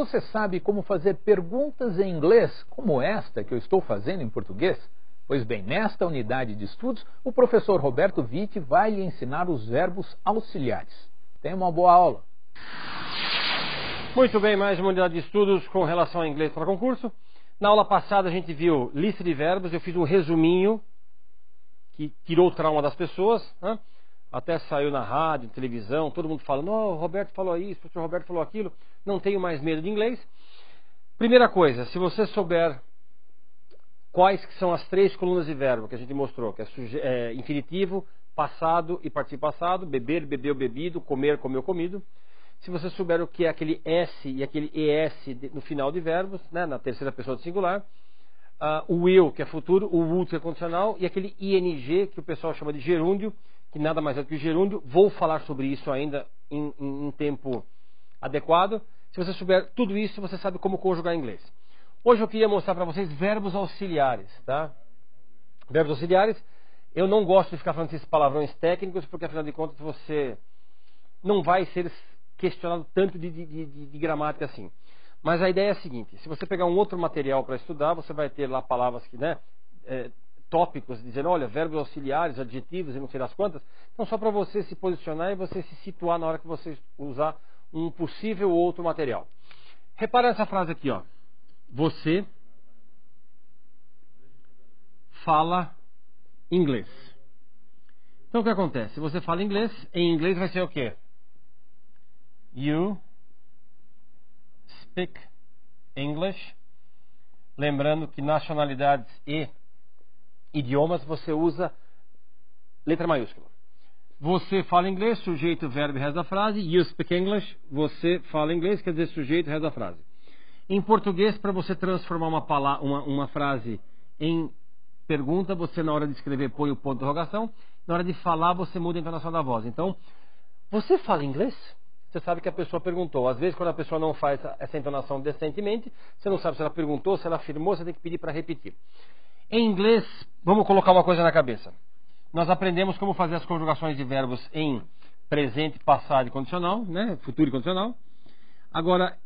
Você sabe como fazer perguntas em inglês, como esta que eu estou fazendo em português? Pois bem, nesta unidade de estudos, o professor Roberto Vitti vai lhe ensinar os verbos auxiliares. Tenha uma boa aula. Muito bem, mais uma unidade de estudos com relação ao inglês para concurso. Na aula passada a gente viu lista de verbos, eu fiz um resuminho que tirou o trauma das pessoas, né? Até saiu na rádio, televisão, todo mundo falando, oh, o Roberto falou isso, o professor Roberto falou aquilo, não tenho mais medo de inglês. Primeira coisa, se você souber quais que são as 3 colunas de verbo que a gente mostrou, que é infinitivo, passado e participio passado, beber, bebeu, bebido, comer, comeu, comido. Se você souber o que é aquele S e aquele ES no final de verbos, né, na terceira pessoa do singular, o will, que é futuro, o would, que é condicional, e aquele ING, que o pessoal chama de gerúndio, que nada mais é do que o gerúndio. Vou falar sobre isso ainda em tempo adequado. Se você souber tudo isso, você sabe como conjugar em inglês. Hoje eu queria mostrar para vocês verbos auxiliares, tá? Verbos auxiliares. Eu não gosto de ficar falando esses palavrões técnicos, porque afinal de contas você não vai ser questionado tanto de gramática assim. Mas a ideia é a seguinte: se você pegar um outro material para estudar, você vai ter lá palavras que, né, tópicos, dizendo, olha, verbos auxiliares, adjetivos e não sei das quantas. Então só para você se posicionar e você se situar na hora que você usar um possível outro material. Repara nessa frase aqui, ó. Você fala inglês. Então o que acontece? Se você fala inglês, em inglês vai ser o quê? You speak English. Lembrando que nacionalidades e idiomas você usa letra maiúscula. Você fala inglês, sujeito, verbo e resto da frase. You speak English. Você fala inglês, quer dizer sujeito, resto da frase. Em português, para você transformar uma frase em pergunta, você na hora de escrever põe o ponto de interrogação. Na hora de falar, você muda a entonação da voz. Então, você fala inglês? Você sabe que a pessoa perguntou. Às vezes, quando a pessoa não faz essa entonação decentemente, você não sabe se ela perguntou, se ela afirmou, você tem que pedir para repetir. Em inglês, vamos colocar uma coisa na cabeça. Nós aprendemos como fazer as conjugações de verbos em presente, passado e condicional, né? Futuro e condicional. Agora,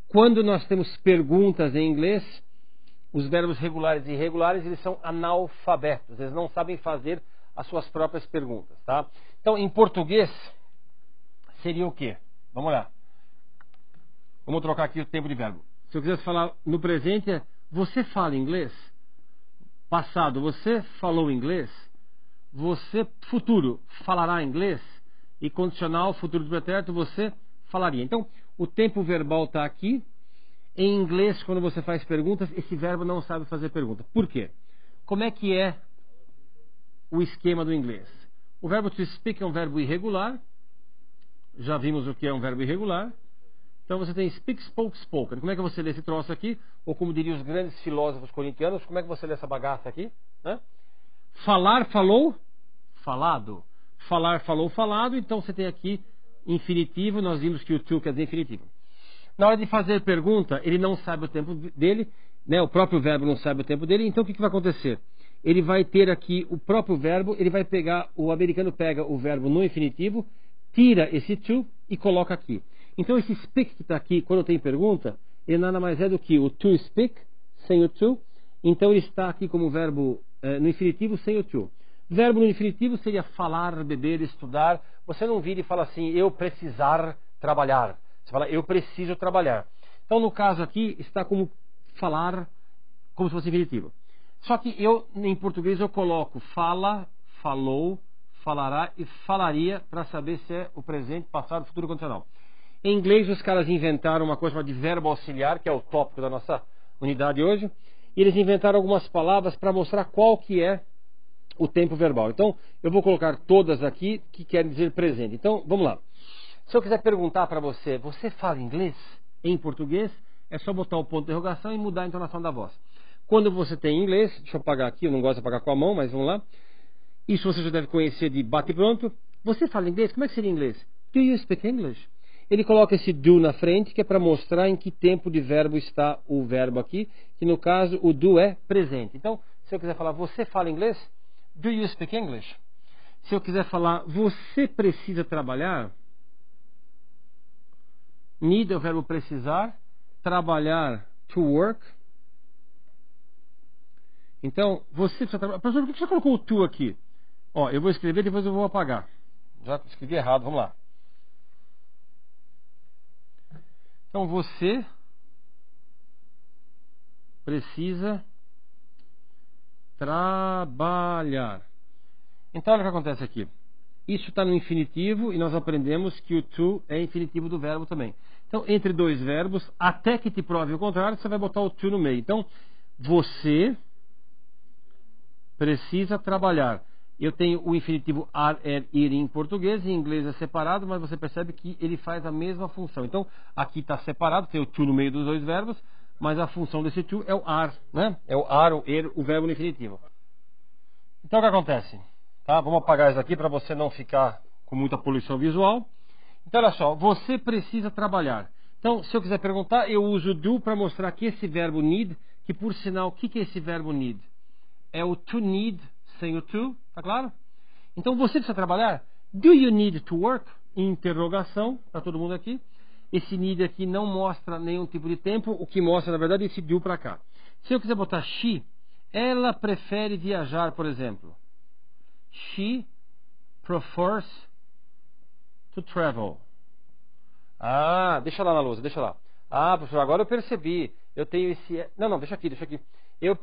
quando nós temos perguntas em inglês, os verbos regulares e irregulares, eles são analfabetos. Eles não sabem fazer as suas próprias perguntas, tá? Então, em português, seria o quê? Vamos lá. Vamos trocar aqui o tempo de verbo. Se eu quisesse falar no presente, você fala inglês? Passado, você falou inglês? Você, futuro, falará inglês? E condicional, futuro do pretérito, você falaria. Então, o tempo verbal está aqui. Em inglês, quando você faz perguntas, esse verbo não sabe fazer pergunta. Por quê? Como é que é o esquema do inglês? O verbo to speak é um verbo irregular. Já vimos o que é um verbo irregular. Então você tem speak, spoke, spoken. Como é que você lê esse troço aqui? Ou como diriam os grandes filósofos corintianos, como é que você lê essa bagaça aqui? Né? Falar, falou, falado. Falar, falou, falado. Então você tem aqui infinitivo. Nós vimos que o to quer dizer infinitivo. Na hora de fazer pergunta, ele não sabe o tempo dele, né? O próprio verbo não sabe o tempo dele. Então o que vai acontecer? Ele vai ter aqui o próprio verbo, ele vai pegar, o americano pega o verbo no infinitivo, tira esse to e coloca aqui. Então esse speak que está aqui, quando tem pergunta, ele nada mais é do que o to speak, sem o to. Então ele está aqui como verbo no infinitivo, sem o to. Verbo no infinitivo seria falar, beber, estudar. Você não vira e fala assim, eu precisar trabalhar. Você fala, eu preciso trabalhar. Então no caso aqui, está como falar, como se fosse infinitivo. Só que eu, em português, eu coloco fala, falou, falará e falaria para saber se é o presente, passado, futuro condicional. Em inglês, os caras inventaram uma coisa chamada de verbo auxiliar, que é o tópico da nossa unidade hoje. E eles inventaram algumas palavras para mostrar qual que é o tempo verbal. Então, eu vou colocar todas aqui que querem dizer presente. Então, vamos lá. Se eu quiser perguntar para você, você fala inglês? Em português, é só botar o ponto de interrogação e mudar a entonação da voz. Quando você tem inglês, deixa eu apagar aqui, eu não gosto de apagar com a mão, mas vamos lá. Isso você já deve conhecer de bate pronto. Você fala inglês? Como é que seria em inglês? Do you speak English? Ele coloca esse do na frente, que é para mostrar em que tempo de verbo está o verbo aqui, que no caso o do é presente. Então, se eu quiser falar, você fala inglês? Do you speak English? Se eu quiser falar, você precisa trabalhar? Need é o verbo precisar, trabalhar, to work. Então, você precisa trabalhar. Professor, por que você colocou o to aqui? Ó, eu vou escrever, depois eu vou apagar. Já escrevi errado, vamos lá. Então, você precisa trabalhar. Então, olha o que acontece aqui. Isso está no infinitivo e nós aprendemos que o to é infinitivo do verbo também. Então, entre dois verbos, até que te prove o contrário, você vai botar o to no meio. Então, você precisa trabalhar. Eu tenho o infinitivo are, ir em português, em inglês é separado, mas você percebe que ele faz a mesma função. Então, aqui está separado, tem o to no meio dos dois verbos, mas a função desse to é o are, né? É o are, o er, o verbo no infinitivo. Então, o que acontece? Tá? Vamos apagar isso aqui para você não ficar com muita poluição visual. Então, olha só, você precisa trabalhar. Então, se eu quiser perguntar, eu uso do para mostrar que esse verbo need, que por sinal, o que é esse verbo need? É o to need sem o to, tá claro? Então, você precisa trabalhar. Do you need to work? Interrogação, para todo mundo aqui. Esse need aqui não mostra nenhum tipo de tempo, o que mostra, na verdade, esse do para cá. Se eu quiser botar she, ela prefere viajar, por exemplo. She prefers to travel. Ah, deixa lá na lousa, deixa lá. Ah, professor, agora eu percebi. Eu tenho esse... Não, deixa aqui. Eu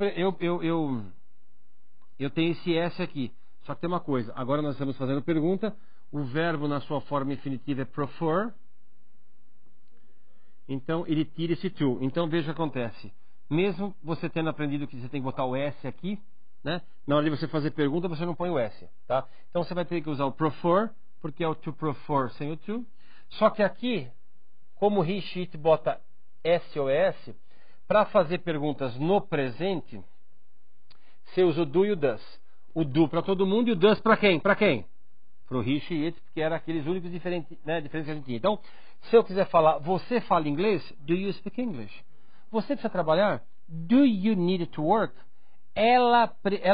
tenho esse S aqui. Só que tem uma coisa. Agora nós estamos fazendo pergunta. O verbo na sua forma infinitiva é prefer. Então ele tira esse to. Então veja o que acontece. Mesmo você tendo aprendido que você tem que botar o S aqui, né? Na hora de você fazer pergunta, você não põe o S, tá? Então você vai ter que usar o prefer, porque é o to prefer sem o to. Só que aqui, como he, she, it bota S ou S, para fazer perguntas no presente, você usa o do e o does. O do para todo mundo e o does para quem? Para quem? Para o he, she, it, porque eram aqueles únicos diferentes, né, diferentes que a gente tinha. Então, se eu quiser falar, você fala inglês? Do you speak English? Você precisa trabalhar? Do you need to work? Ela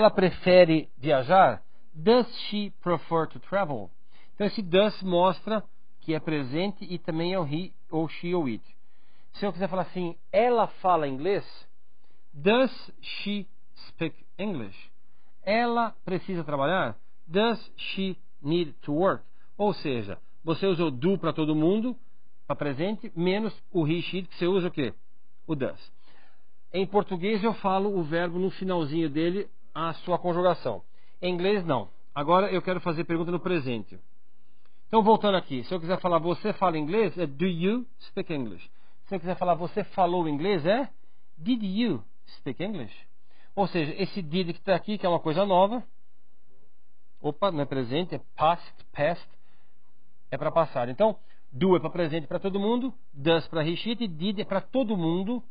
prefere viajar? Does she prefer to travel? Então esse does mostra que é presente e também é o he, ou she, ou it. Se eu quiser falar assim, ela fala inglês? Does she speak English? Ela precisa trabalhar? Does she need to work? Ou seja, você usa o do para todo mundo, para presente, menos o he, she, que você usa o quê? O does. Em português eu falo o verbo no finalzinho dele, a sua conjugação. Em inglês não. Agora eu quero fazer pergunta no presente. Então voltando aqui, se eu quiser falar você fala inglês, é do you speak English. Se eu quiser falar você falou inglês, é did you speak English. Ou seja, esse did que está aqui, que é uma coisa nova. Opa, não é presente, é past, é para passado. Então, do é para presente para todo mundo, does para he, she, e did é para todo mundo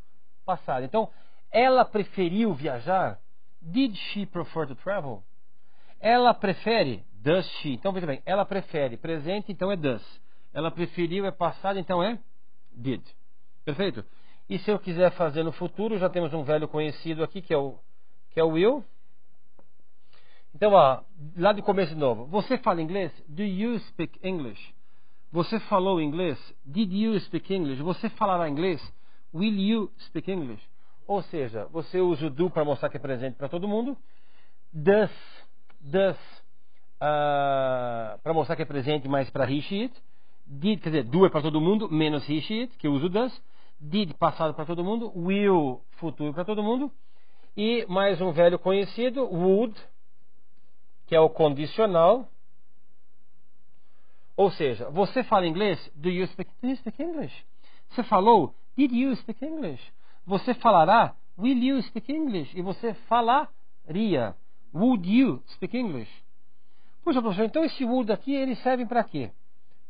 passado. Então, ela preferiu viajar? Did she prefer to travel? Ela prefere? Does she? Então, veja bem, ela prefere presente, então é does. Ela preferiu é passado, então é did. Perfeito? E se eu quiser fazer no futuro, já temos um velho conhecido aqui, que é o will. Então, ó, lá de começo de novo. Você fala inglês? Do you speak English? Você falou inglês? Did you speak English? Você falará inglês? Will you speak English? Ou seja, você usa o do para mostrar que é presente para todo mundo. Does para mostrar que é presente, mas para he, she, it. Did, quer dizer, do é para todo mundo, menos he, she, it, que eu uso does. Did, passado para todo mundo. Will, futuro para todo mundo. E mais um velho conhecido, would, que é o condicional. Ou seja, você fala inglês? Do you speak English? Você falou? Did you speak English? Você falará? Will you speak English? E você falaria? Would you speak English? Puxa, professor, então esse would aqui, eles servem para quê?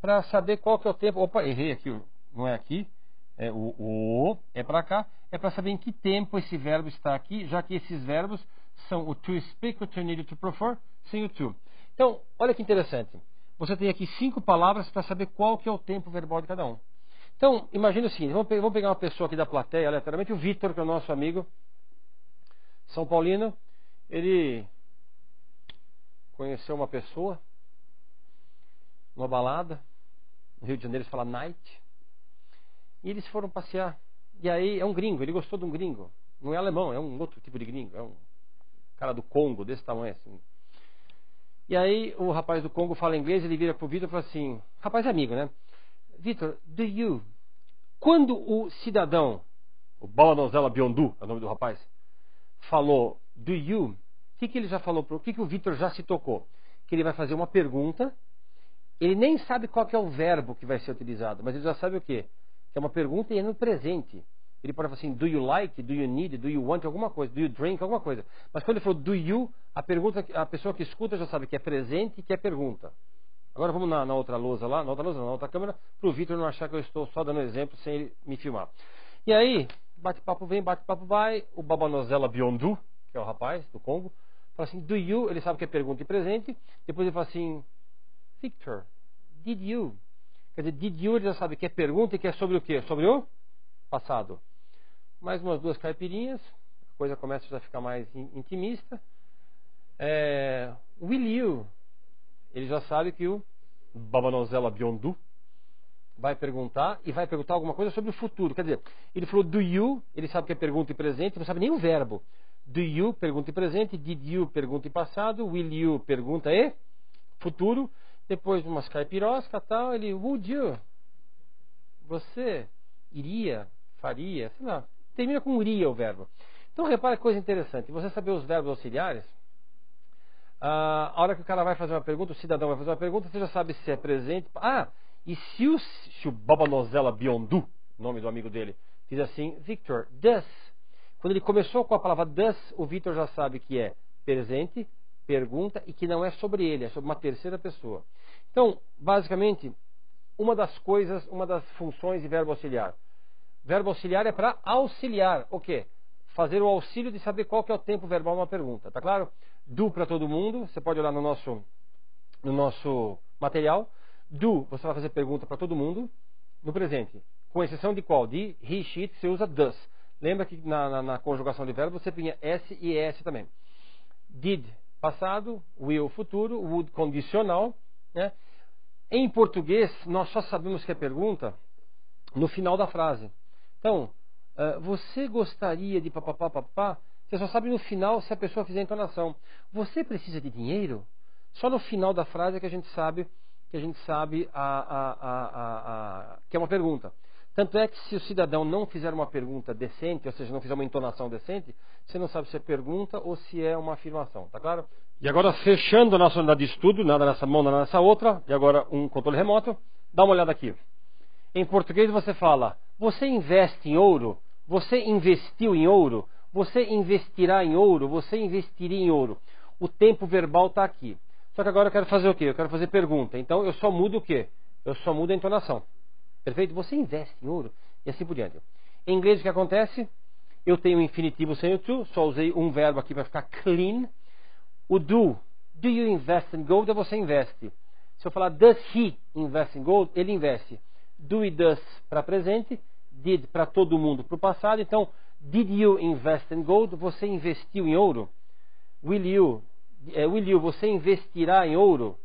Para saber qual que é o tempo. Opa, errei aqui, não é aqui. É o é para cá. É para saber em que tempo esse verbo está aqui, já que esses verbos são o to speak, o to need, o to prefer, sem o to. Então, olha que interessante. Você tem aqui 5 palavras para saber qual que é o tempo verbal de cada um. Então, imagina o seguinte, vamos pegar uma pessoa aqui da plateia, aleatoriamente, o Vitor, que é o nosso amigo São Paulino. Ele conheceu uma pessoa numa balada, no Rio de Janeiro se fala night, e eles foram passear. E aí é um gringo, ele gostou de um gringo. Não é alemão, é um outro tipo de gringo. É um cara do Congo, desse tamanho assim. E aí o rapaz do Congo fala inglês, ele vira pro Vitor e fala assim, rapaz é amigo, né? Vitor, quando o cidadão, o Balanozela Biondu, é o nome do rapaz, falou o que ele já falou, o que o Vitor já se tocou? Que ele vai fazer uma pergunta, ele nem sabe qual que é o verbo que vai ser utilizado, mas ele já sabe o quê? Que é uma pergunta e é no presente. Ele pode falar assim, do you like, do you need, do you want, alguma coisa, do you drink, alguma coisa. Mas quando ele falou do you, a pessoa que escuta já sabe que é presente e que é pergunta. Agora vamos na outra lousa lá, na outra câmera, para o Vitor não achar que eu estou só dando exemplo sem ele me filmar. E aí, bate-papo vem, bate-papo vai, o Babanozela Biondu, que é o rapaz do Congo, fala assim, do you, ele sabe que é pergunta e presente, depois ele fala assim, Victor, did you? Quer dizer, did you, ele já sabe que é pergunta e que é sobre o quê? Sobre o passado. Mais umas duas caipirinhas, a coisa começa já a ficar mais intimista. Will you? Ele já sabe que o Babanozela Biondu vai perguntar e vai perguntar alguma coisa sobre o futuro. Quer dizer, ele falou do you, ele sabe que é pergunta e presente, não sabe nem o verbo. Do you, pergunta e presente, did you, pergunta e passado, will you, pergunta e futuro. Depois de umas caipiroscas e tal, ele, would you? Você iria, faria, sei lá. Termina com iria o verbo. Então repara que coisa interessante. Você saber os verbos auxiliares, a hora que o cara vai fazer uma pergunta, o cidadão vai fazer uma pergunta, você já sabe se é presente. E se o Babanozela Biondu, nome do amigo dele, diz assim, Victor, does. Quando ele começou com a palavra does, o Victor já sabe que é presente, pergunta e que não é sobre ele, é sobre uma terceira pessoa. Então, basicamente, uma das funções de verbo auxiliar. Verbo auxiliar é para auxiliar. O quê? Fazer o auxílio de saber qual que é o tempo verbal de uma pergunta. Tá claro? Do para todo mundo. Você pode olhar no nosso material. Do, você vai fazer pergunta para todo mundo. No presente. Com exceção de qual? De he, she, você usa does. Lembra que na conjugação de verbo você punha S e ES também. Did, passado. Will, futuro. Would, condicional. Né? Em português, nós só sabemos que é pergunta no final da frase. Então, você gostaria de papapá, papapá? Você só sabe no final se a pessoa fizer a entonação. Você precisa de dinheiro? Só no final da frase é que a gente sabe que é uma pergunta. Tanto é que se o cidadão não fizer uma pergunta decente, ou seja, não fizer uma entonação decente, você não sabe se é pergunta ou se é uma afirmação, tá claro? E agora, fechando a nossa unidade de estudo, nada nessa mão, nada nessa outra, e agora um controle remoto, dá uma olhada aqui. Em português você fala, você investe em ouro? Você investiu em ouro? Você investirá em ouro? Você investiria em ouro? O tempo verbal está aqui. Só que agora eu quero fazer o quê? Eu quero fazer pergunta. Então eu só mudo o quê? Eu só mudo a entonação. Perfeito? Você investe em ouro? E assim por diante. Em inglês o que acontece? Eu tenho o infinitivo sem o to, só usei um verbo aqui para ficar clean. O do you invest in gold? É você investe. Se eu falar does he invest in gold? Ele investe. Do e does para presente, did para todo mundo para o passado. Então, did you invest in gold? Você investiu em ouro? Will you, você investirá em ouro?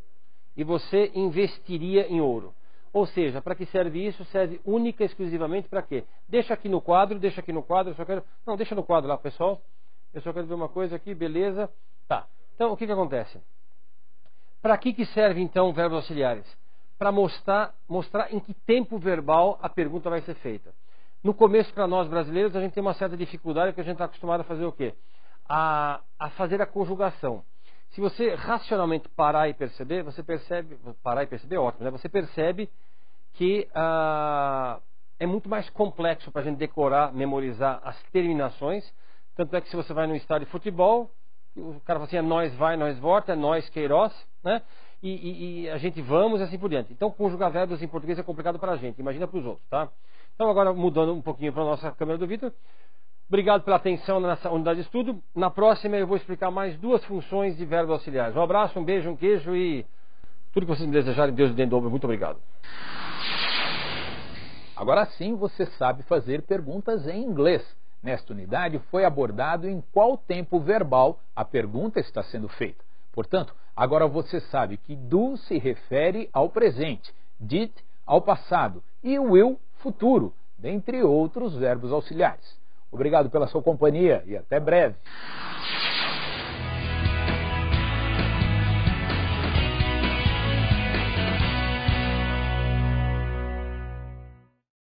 E você investiria em ouro. Ou seja, para que serve isso? Serve única e exclusivamente para quê? Deixa aqui no quadro, eu só quero... Não, deixa no quadro lá, pessoal. Eu só quero ver uma coisa aqui, beleza. Tá. Então, o que acontece? Para que serve, então, verbos auxiliares? Para mostrar em que tempo verbal a pergunta vai ser feita. No começo, para nós brasileiros, a gente tem uma certa dificuldade, porque a gente está acostumado a fazer o quê? A fazer a conjugação. Se você racionalmente parar e perceber, parar e perceber é ótimo, né? Você percebe que é muito mais complexo para a gente decorar, memorizar as terminações. Tanto é que se você vai num estádio de futebol, o cara fala assim, é nós vai, nós volta, é nós Queiroz, né? E a gente vamos e assim por diante. Então, conjugar verbos em português é complicado para a gente, imagina para os outros, tá? Então, agora mudando um pouquinho para a nossa câmera do Vitor. Obrigado pela atenção nessa unidade de estudo. Na próxima eu vou explicar mais duas funções de verbos auxiliares. Um abraço, um beijo, um queijo e tudo que vocês me desejarem, Deus lhe dê em dobro. Muito obrigado. Agora sim você sabe fazer perguntas em inglês. Nesta unidade foi abordado em qual tempo verbal a pergunta está sendo feita. Portanto, agora você sabe que do se refere ao presente, did ao passado e will, futuro. dentre outros verbos auxiliares. Obrigado pela sua companhia e até breve.